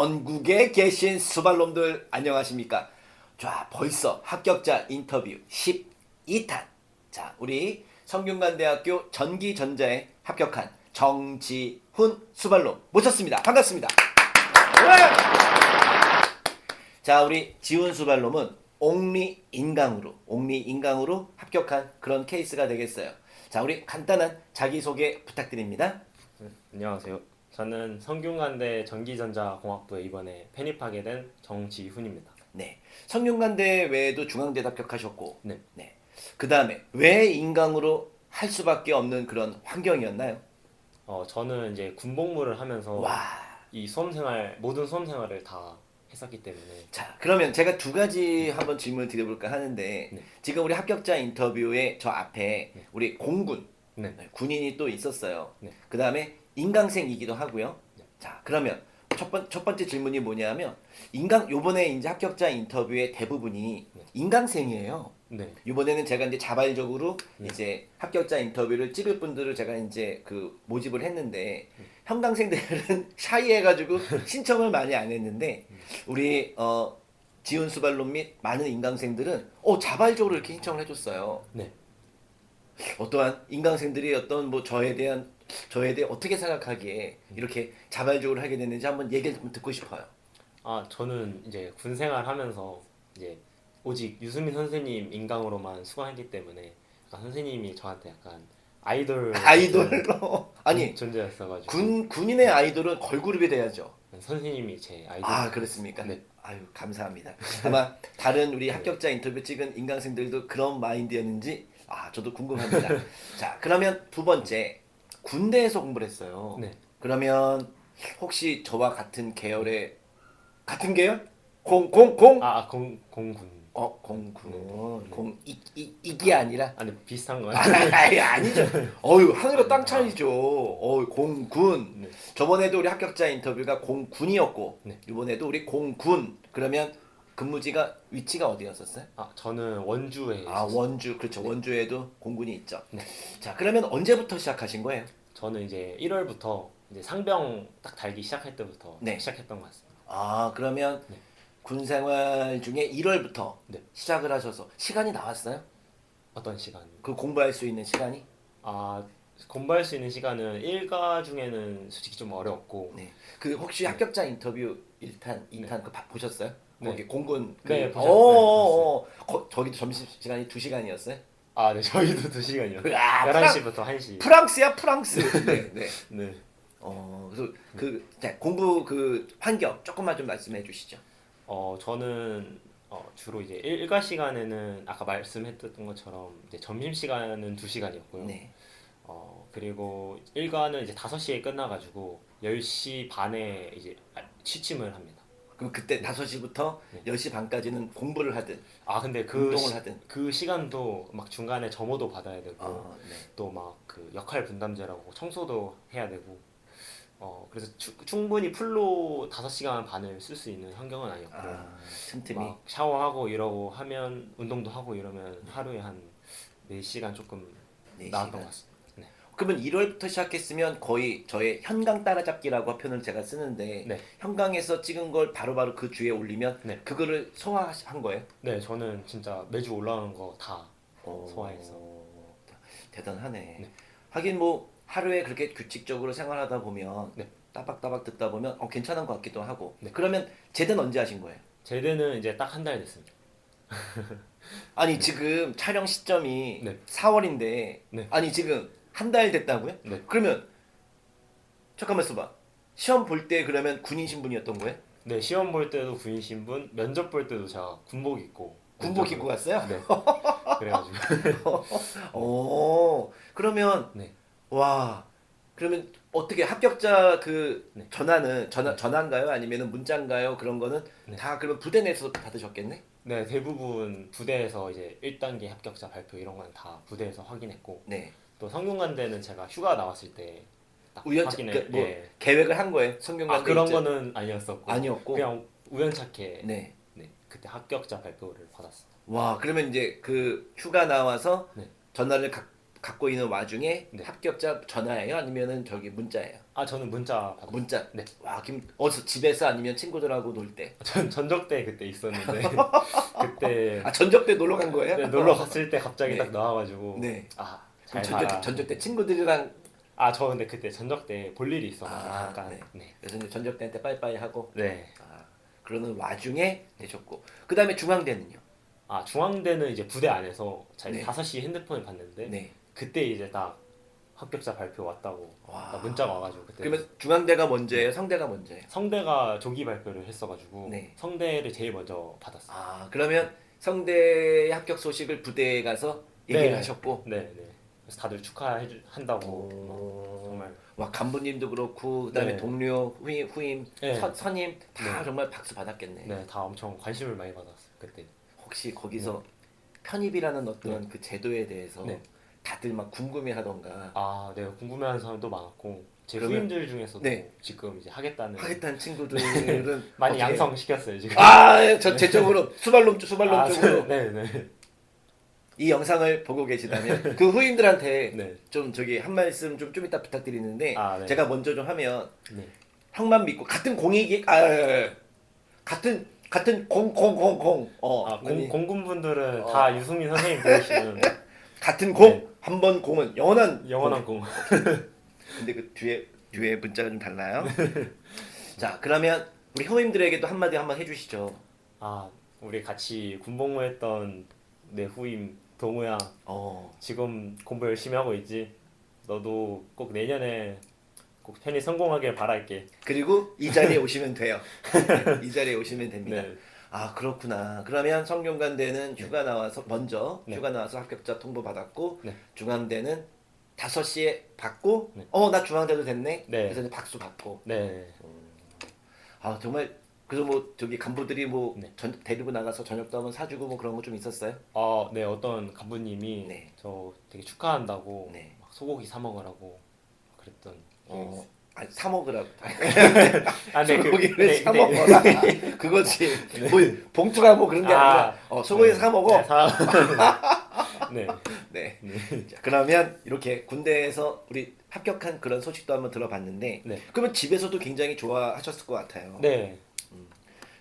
전국에 계신 수발놈들 안녕하십니까? 자, 벌써 합격자 인터뷰 12탄. 자, 우리 성균관대학교 전기전자에 합격한 정지훈 수발놈 모셨습니다. 반갑습니다. 자, 우리 지훈 수발놈은 옥리인강으로 합격한 그런 케이스가 되겠어요. 자, 우리 간단한 자기소개 부탁드립니다. 안녕하세요. 저는 성균관대 전기전자공학부에 이번에 편입하게 된 정지훈입니다. 네. 성균관대 외에도 중앙대 합격하셨고, 네. 네. 그 다음에 왜 인강으로 할 수밖에 없는 그런 환경이었나요? 저는 이제 군복무를 하면서 와. 이 수험생활 모든 수험생활을 다 했었기 때문에 자, 그러면 제가 두 가지 한번 질문을 드려볼까 하는데, 네. 지금 우리 합격자 인터뷰에 저 앞에 우리 공군, 네. 군인이 또 있었어요. 네. 그 다음에 인강생이기도 하고요. 네. 자, 그러면 첫 번째 질문이 뭐냐면, 요번에 이제 합격자 인터뷰의 대부분이 네. 인강생이에요. 네. 이번에는 제가 이제 자발적으로 네. 이제 합격자 인터뷰를 찍을 분들을 제가 이제 그 모집을 했는데, 현강생들은 샤이해가지고 신청을 많이 안 했는데, 우리 지훈 수발론 및 많은 인강생들은 자발적으로 이렇게 신청을 해줬어요. 네. 어떠한 인강생들이 어떤 뭐 저에 대해 어떻게 생각하기에 이렇게 자발적으로 하게 됐는지 한번 얘기를 좀 듣고 싶어요. 저는 이제 군 생활하면서 이제 오직 유수민 선생님 인강으로만 수강했기 때문에 약간 선생님이 저한테 약간 아이돌 아이돌로 아니 존재였어가지고 군인의 아이돌은 걸그룹이 돼야죠. 선생님이 제 아이돌. 아, 그렇습니까? 네. 아유, 감사합니다. 아마 다른 우리 합격자 인터뷰 찍은 인강생들도 그런 마인드였는지 저도 궁금합니다. 자, 그러면 두 번째, 군대에서 공부를 했어요. 네. 그러면 혹시 저와 같은 계열의 같은 계열? 공군. 공군. 이게 아니라 아니 비슷한 거예요. 아니죠. 하늘과 땅 차이죠. 공군. 네. 저번에도 우리 합격자 인터뷰가 공군이었고, 네. 이번에도 우리 공군. 그러면 위치가 어디였었어요? 저는 원주에 원주. 그렇죠. 원주에도 공군이 있죠. 네. 자, 그러면 언제부터 시작하신 거예요? 저는 이제 1월부터 이제 상병 딱 달기 시작할 때부터 네. 시작했던 것 같습니다. 그러면 네. 군 생활 중에 1월부터 네. 시작을 하셔서 시간이 나왔어요? 어떤 시간? 그 공부할 수 있는 시간이? 공부할 수 있는 시간은 일과 중에는 솔직히 좀 어려웠고. 네. 그 혹시 합격자 인터뷰 1탄, 2탄 그거 보셨어요? 네. 거기 공군 네, 보셨어요. 저기도 점심 시간이 2시간이었어요? 네, 저희도 2시간이요. 11시부터 1시. 프랑스야, 프랑스. 네, 네. 네. 그래서 공부 그 환경 조금만 좀 말씀해 주시죠. 저는 주로 이제 일과 시간에는 아까 말씀했던 것처럼 이제 점심 시간은 2시간이었고요. 네. 그리고 일과는 이제 5시에 끝나가지고 10시 반에 이제 취침을 합니다. 그럼 그때 5시부터 네. 10시 반까지는 공부를 하든 근데 운동을 하든 그 시간도 막 중간에 점호도 받아야 되고 네. 또 막 그 역할 분담제라고 청소도 해야 되고 그래서 충분히 풀로 5시간 반을 쓸 수 있는 환경은 아니었고 틈틈이 막 샤워하고 이러고 하면 운동도 하고 이러면 하루에 한 4시간 조금 4시간. 나왔던 것 같습니다. 네. 그러면 1월부터 시작했으면 거의 저의 현강 따라잡기라고 표현을 제가 쓰는데 네. 현강에서 찍은 걸 바로바로 그 주에 올리면 네. 그거를 소화한 거예요? 네, 저는 진짜 매주 올라오는 거 다 소화해서. 대단하네. 네. 하긴 뭐 하루에 그렇게 규칙적으로 생활하다 보면 네. 따박따박 듣다 보면 괜찮은 것 같기도 하고. 네. 그러면 제대는 언제 하신 거예요? 제대는 이제 딱 한 달 됐습니다. 아니 지금 촬영 시점이 네. 4월인데 네. 아니 지금 한 달 됐다고요? 네. 그러면 잠깐만 있어봐. 시험 볼 때 그러면 군인 신분이었던 거예요? 네, 시험 볼 때도 군인 신분, 면접 볼 때도 제가 군복 입고 군복 입고 갔어요? 네. 그래가지고 그러면 네. 그러면 어떻게 합격자 그 네. 전화인가요? 아니면은 문자인가요? 그런 거는 네. 다 그러면 부대 내에서 받으셨겠네? 네, 대부분 부대에서 이제 1단계 합격자 발표 이런 건 다 부대에서 확인했고 네. 또 성균관대는 제가 휴가 나왔을 때 딱 우연치 확인해. 뭐 예. 계획을 한 거예요? 성균관대 그런 입장? 거는 아니었었고 아니었고? 그냥 우연찮게 네. 그때 합격자 발표를 받았어요. 그러면 이제 그 휴가 나와서 네. 전화를 갖고 있는 와중에 네. 합격자 전화예요? 아니면은 저기 문자예요? 저는 문자 받았어요. 문자. 네. 와, 어디서 집에서 아니면 친구들하고 놀 때? 전 전적대 그때 있었는데 그때 아, 전적 때 놀러 간 거예요? 네, 놀러 갔을 때 갑자기 네. 딱 나와가지고 네. 잘 그럼 살아. 전적 때 친구들이랑 저 근데 그때 전적대 볼 일이 있어가지고 잠깐. 네. 네. 그래서 이제 전적 때한테 빠이빠이 하고 네. 그러는 와중에 되셨고 그다음에 중앙대는요? 중앙대는 이제 부대 안에서 네. 5시 핸드폰을 봤는데 네. 그때 이제 딱 합격자 발표 왔다고 와. 딱 문자가 와가지고 그때 그러면 중앙대가 먼저예요? 성대가 먼저예요? 성대가 조기 발표를 했어가지고 네. 성대를 제일 먼저 받았어요. 그러면 성대 합격 소식을 부대에 가서 얘기를 네. 하셨고 네, 네. 그래서 다들 축하한다고 오. 정말. 와, 간부님도 그렇고 그다음에 네. 동료 후임 네. 선임 다 네. 정말 박수 받았겠네. 네, 다 엄청 관심을 많이 받았어요 그때. 혹시 거기서 편입이라는 어떤 그 제도에 대해서 네. 다들 막 궁금해하던가 네, 궁금해하는 사람도 많고 제 그러면- 후임들 중에서도 네. 지금 이제 하겠다는 하겠다는 친구들은 많이 어떻게- 양성시켰어요 지금. 전체적으로 수발롬 쪽으로 네, 네, 이 영상을 보고 계시다면 그 후임들한테 네. 좀 저기 한 말씀 좀 이따 부탁드리는데 네. 제가 먼저 좀 하면 네. 형만 믿고 같은 공익이 같은 공공공공 공군분들은 다 유승민 선생님 들으시면 같은 공 네. 한 번 공은 영원한 영원한 공. 근데 그 뒤에 문자가 좀 달라요. 자, 그러면 우리 형님들에게도 한마디 한번 해주시죠. 우리 같이 군복무했던 내 후임 동우야, 지금 공부 열심히 하고 있지? 너도 꼭 내년에 꼭 편히 성공하길 바랄게. 그리고 이 자리에 오시면 돼요. 이 자리에 오시면 됩니다. 네. 그렇구나. 그러면 성균관대는 휴가 나와서 먼저 네. 휴가 나와서 합격자 통보 받았고 네. 중앙대는 5시에 받고 네. 나 중앙대도 됐네. 네. 그래서 이제 박수 받고. 네. 정말 그래서 뭐 저기 간부들이 뭐 네. 데리고 나가서 저녁도 한번 사주고 뭐 그런 거 좀 있었어요? 네, 어떤 간부님이 네. 저 되게 축하한다고 네. 막 소고기 사 먹으라고 그랬던. 사 먹으라고. 네, 소고기를 사 먹어라. 그거지. 뭐 봉투가 뭐 그런 게 아니라 소고기 사 먹어. 네. 네. 네. 자, 그러면 이렇게 군대에서 우리 합격한 그런 소식도 한번 들어봤는데 네. 그러면 집에서도 굉장히 좋아하셨을 것 같아요. 네.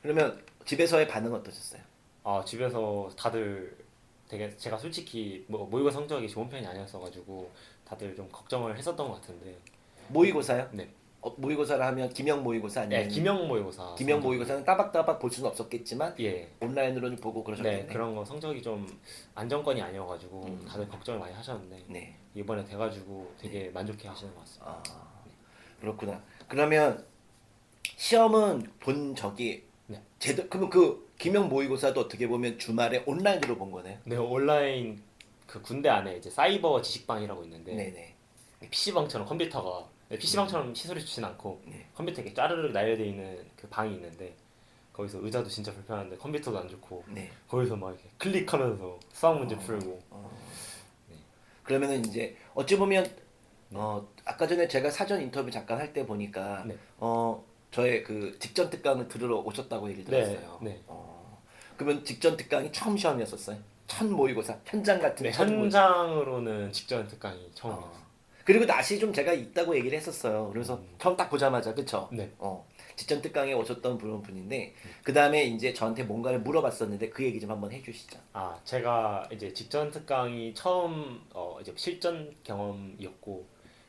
그러면 집에서의 반응은 어떠셨어요? 집에서 다들 되게 제가 솔직히 뭐 모의고사 성적이 좋은 편이 아니었어가지고 다들 좀 걱정을 했었던 것 같은데. 모의고사요? 네. 모의고사라 하면 기명 모의고사 아니면 기명 모의고사. 기명 모의고사는 따박따박 볼 수는 없었겠지만 예. 온라인으로 보고 그러셨겠네요. 네, 그런 거 성적이 좀 안정권이 아니어가지고 다들 걱정을 많이 하셨는데 네. 이번에 돼가지고 되게 만족해 하시는 것 같습니다. 그렇구나. 그러면 시험은 본 적이 네. 그러면 그 기명 모의고사도 어떻게 보면 주말에 온라인으로 본 거네요. 네, 온라인 그 군대 안에 이제 사이버 지식방이라고 있는데 네네. PC방처럼 컴퓨터가 PC방처럼 시설이 좋진 않고 네. 컴퓨터 이렇게 짜르르 나열되어 있는 그 방이 있는데 거기서 의자도 진짜 불편한데 컴퓨터도 안 좋고 네. 거기서 막 이렇게 클릭하면서 수학 문제 풀고. 그러면은 이제 어찌 보면 아까 전에 제가 사전 인터뷰 잠깐 할 때 보니까 네. 저의 그 직전 특강을 들으러 오셨다고 얘기 들었어요. 네. 그러면 직전 특강이 처음 시험이었었어요. 첫 모의고사 현장 같은 네, 첫 현장으로는 직전 특강이 처음이었어요. 그리고 낯이 좀 제가 있다고 얘기를 했었어요. 그래서 처음 딱 보자마자 그쵸? 네. 직전 특강에 오셨던 분인데 그 다음에 이제 저한테 뭔가를 물어봤었는데 그 얘기 좀 한번 해주시죠. 제가 이제 직전 특강이 처음 이제 실전 경험이었고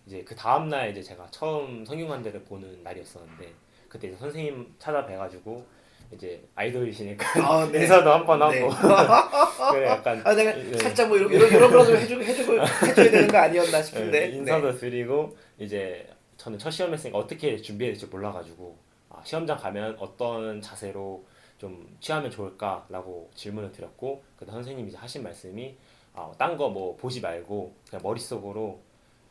이제 그 다음 날 이제 제가 처음 성균관대를 보는 날이었었는데 그때 이제 선생님 찾아뵈가지고 이제 아이돌이시니까 네. 인사도 한 번 하고 네. 그래 약간 내가 네. 살짝 뭐 이런 거라도 해줘야 되는 거 아니었나 싶은데. 인사도 드리고 이제 저는 첫 시험했으니까 어떻게 준비해야 될지 몰라가지고 시험장 가면 어떤 자세로 좀 취하면 좋을까라고 질문을 드렸고 그다음 선생님이 이제 하신 말씀이 딴 거 뭐 보지 말고 그냥 머릿속으로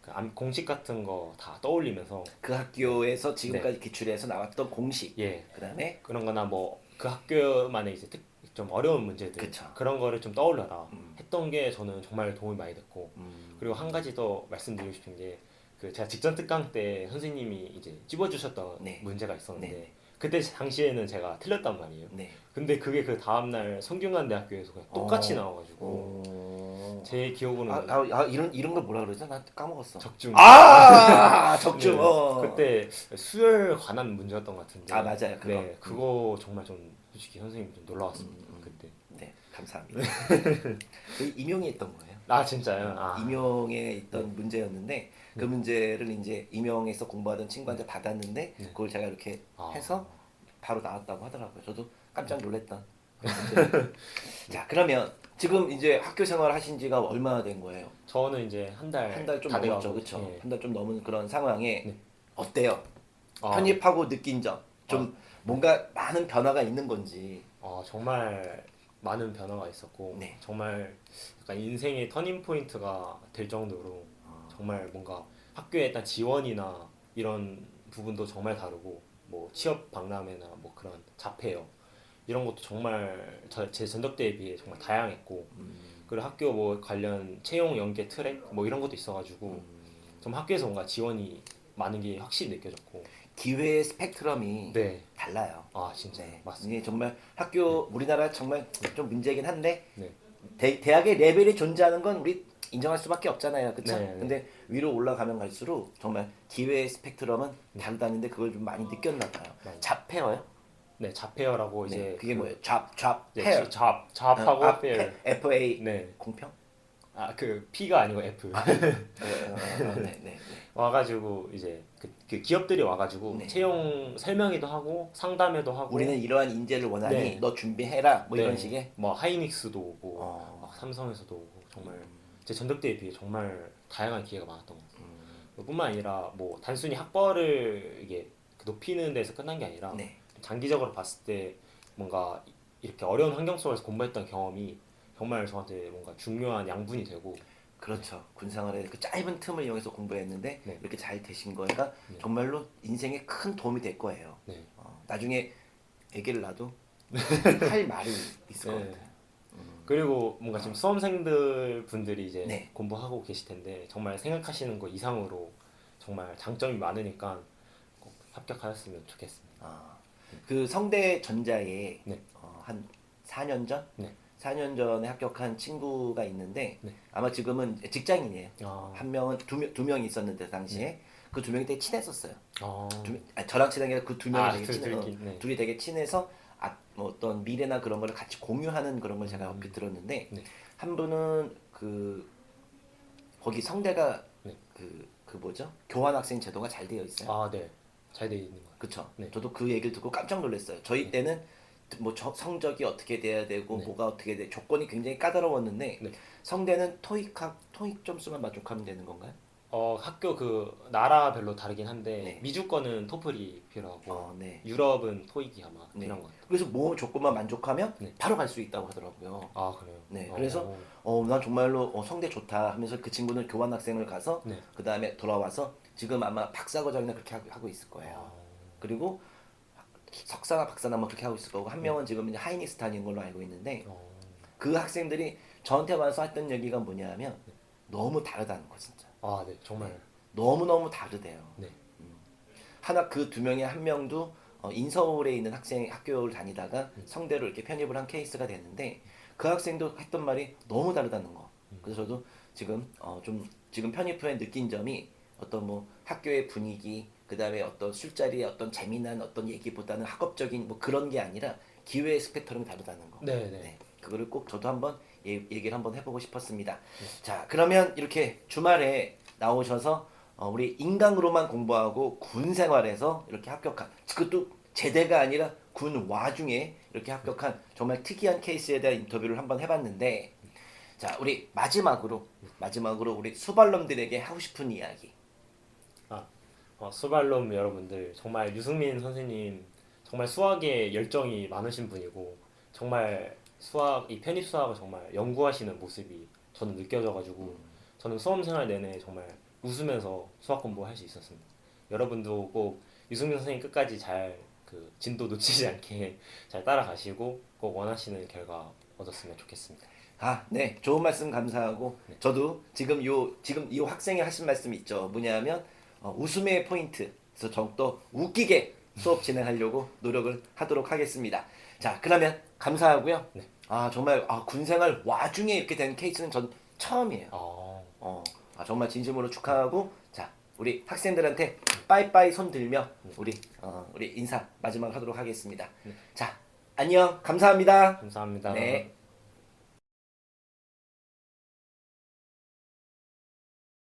그 공식 같은 거 다 떠올리면서 그 학교에서 지금까지 기출해서 나왔던 공식. 예 그다음에 그런 거나 뭐 그 학교만의 이제 좀 어려운 문제들 그쵸. 그런 거를 좀 떠올려라 했던 게 저는 정말 도움이 많이 됐고 그리고 한 가지 더 말씀드리고 싶은 게 그 제가 직전 특강 때 선생님이 이제 찝어주셨던 네. 문제가 있었는데 네. 그때 당시에는 제가 틀렸단 말이에요. 네. 근데 그게 그 다음날 성균관대학교에서 그냥 똑같이 나와가지고 제 기억으로는 이런 걸 뭐라 그러죠? 나 까먹었어. 적중. 적중. 네, 그때 수열 관한 문제였던 것 같은데. 맞아요. 그거. 네, 그거 정말 좀 솔직히 선생님 좀 놀라웠습니다. 그때. 네, 감사합니다. 그 임용이 했던 거예요. 아 진짜요? 임용에 있던 문제였는데 그 문제를 이제 임용에서 공부하던 친구한테 받았는데 네. 그걸 제가 이렇게 아. 해서 바로 나왔다고 하더라고요. 저도 깜짝 놀랐던. 그런 문제예요. 자, 그러면 지금 이제 학교 생활 하신 지가 얼마나 된 거예요? 저는 이제 한 달 좀 다 넘었죠, 돼가고, 그렇죠? 예. 한 달 좀 넘은 그런 상황에 네. 어때요? 아, 편입하고 느낀 점, 좀 뭔가 많은 변화가 있는 건지. 정말 많은 변화가 있었고 네. 정말 약간 인생의 터닝 포인트가 될 정도로 정말 뭔가 학교에 일단 지원이나 이런 부분도 정말 다르고 뭐 취업 박람회나 뭐 그런 자폐요 이런 것도 정말 제 전적대에 비해 정말 다양했고 그리고 학교 뭐 관련 채용 연계 트랙 뭐 이런 것도 있어가지고 좀 학교에서 뭔가 지원이 많은 게 확실히 느껴졌고 기회의 스펙트럼이 네. 달라요. 진짜 네, 맞습니다. 이게 정말 학교 우리나라 정말 좀 문제긴 한데 네. 대학의 레벨이 존재하는 건 우리 인정할 수밖에 없잖아요, 그렇죠? 네, 네. 근데 위로 올라가면 갈수록 정말 기회의 스펙트럼은 다르다는데 그걸 좀 많이 느꼈나 봐요. 맞아요. 잡페어요? 네, 잡페어라고 네, 이제 그게 뭐예요? 잡 네, 페어. 잡하고 페어. FA 네. 공평? 그 P가 아니고 F. 네. 와가지고 이제 그 기업들이 와가지고 네. 채용 설명회도 하고 상담회도 하고. 우리는 이러한 인재를 원하니 네. 너 준비해라 뭐 이런 네, 식의. 뭐 하이닉스도 오고 어. 삼성에서도 오고 정말 제 전적대에 비해 정말 다양한 기회가 많았던 것 같아요. 뿐만 아니라 뭐 단순히 학벌을 이게 높이는 데서 끝난 게 아니라 네. 장기적으로 봤을 때 뭔가 이렇게 어려운 환경 속에서 공부했던 경험이 정말 저한테 뭔가 중요한 양분이 되고. 그렇죠. 군생활의 그 짧은 틈을 이용해서 공부했는데 네. 이렇게 잘 되신 거가 정말로 인생에 큰 도움이 될 거예요. 네. 나중에 아기를 낳아도 할 말이 있을 것 네. 같아요. 그리고 뭔가 지금 수험생들 분들이 이제 네. 공부하고 계실 텐데 정말 생각하시는 거 이상으로 정말 장점이 많으니까 꼭 합격하셨으면 좋겠습니다. 그 성대 전자에 네. 한 4년 전? 네. 4년 전에 합격한 친구가 있는데 네. 아마 지금은 직장인이에요. 아. 한 명은 두 명이 있었는데 당시에 그 두 명이 되게 친했었어요. 아. 저랑 친한 게 그 두 명이 되게 둘이, 친해서 네. 둘이 되게 친해서 뭐 어떤 미래나 그런 거를 같이 공유하는 그런 걸 제가 얼핏 들었는데 네. 한 분은 거기 성대가 네. 그 뭐죠? 교환학생 제도가 잘 되어 있어요. 네. 잘 돼 있는 것 같아요. 그쵸? 네. 저도 그 얘기를 듣고 깜짝 놀랐어요. 저희 때는 뭐 성적이 어떻게 돼야 되고 네. 뭐가 어떻게 돼 조건이 굉장히 까다로웠는데 네. 성대는 토익 점수만 만족하면 되는 건가요? 학교 그 나라별로 다르긴 한데 네. 미주권은 토플이 필요하고 네. 유럽은 토익이 아마 네. 필요한 것 같아요. 그래서 뭐 조건만 만족하면 네. 바로 갈 수 있다고 하더라고요. 그래요? 네, 그래서 난 정말로 성대 좋다 하면서 그 친구는 교환학생을 가서 네. 그 다음에 돌아와서 지금 아마 박사과정이나 그렇게 하고 있을 거예요. 그리고 석사나 박사나 뭐 그렇게 하고 있을 거고 한 명은 지금 이제 하이닉스 다니는 걸로 알고 있는데 그 학생들이 저한테 와서 했던 얘기가 뭐냐면 너무 다르다는 거 진짜. 네, 정말. 너무너무 다르대요. 네. 하나 그 두 명의 한 명도 인서울에 있는 학교를 다니다가 성대로 이렇게 편입을 한 케이스가 됐는데 그 학생도 했던 말이 너무 다르다는 거. 그래서 저도 지금 지금 편입 후에 느낀 점이 어떤 뭐 학교의 분위기 그다음에 어떤 술자리의 어떤 재미난 어떤 얘기보다는 학업적인 뭐 그런 게 아니라 기회의 스펙트럼이 다르다는 거. 네. 그거를 꼭 저도 한번 얘기를 한번 해보고 싶었습니다. 자, 그러면 이렇게 주말에 나오셔서 우리 인강으로만 공부하고 군 생활에서 이렇게 합격한 그것도 제대가 아니라 군 와중에 이렇게 합격한 정말 특이한 케이스에 대한 인터뷰를 한번 해봤는데 자, 우리 마지막으로 우리 수발놈들에게 하고 싶은 이야기. 수발롬 여러분들 정말 유승민 선생님 정말 수학에 열정이 많으신 분이고 정말 이 편입 수학을 정말 연구하시는 모습이 저는 느껴져가지고 저는 수험생활 내내 정말 웃으면서 수학 공부할 수 있었습니다. 여러분도 꼭 유승민 선생님 끝까지 잘 그 진도 놓치지 않게 잘 따라가시고 꼭 원하시는 결과 얻었으면 좋겠습니다. 네, 좋은 말씀 감사하고 저도 지금 이 학생이 하신 말씀이 있죠. 뭐냐면 웃음의 포인트. 그래서 더욱더 웃기게 수업 진행하려고 노력을 하도록 하겠습니다. 자, 그러면 감사하고요. 네. 정말 군생활 와중에 이렇게 된 케이스는 전 처음이에요. 어. 정말 진심으로 축하하고 자 우리 학생들한테 빠이빠이 손 들며 우리 인사 마지막 하도록 하겠습니다. 자 안녕 감사합니다. 감사합니다. 네.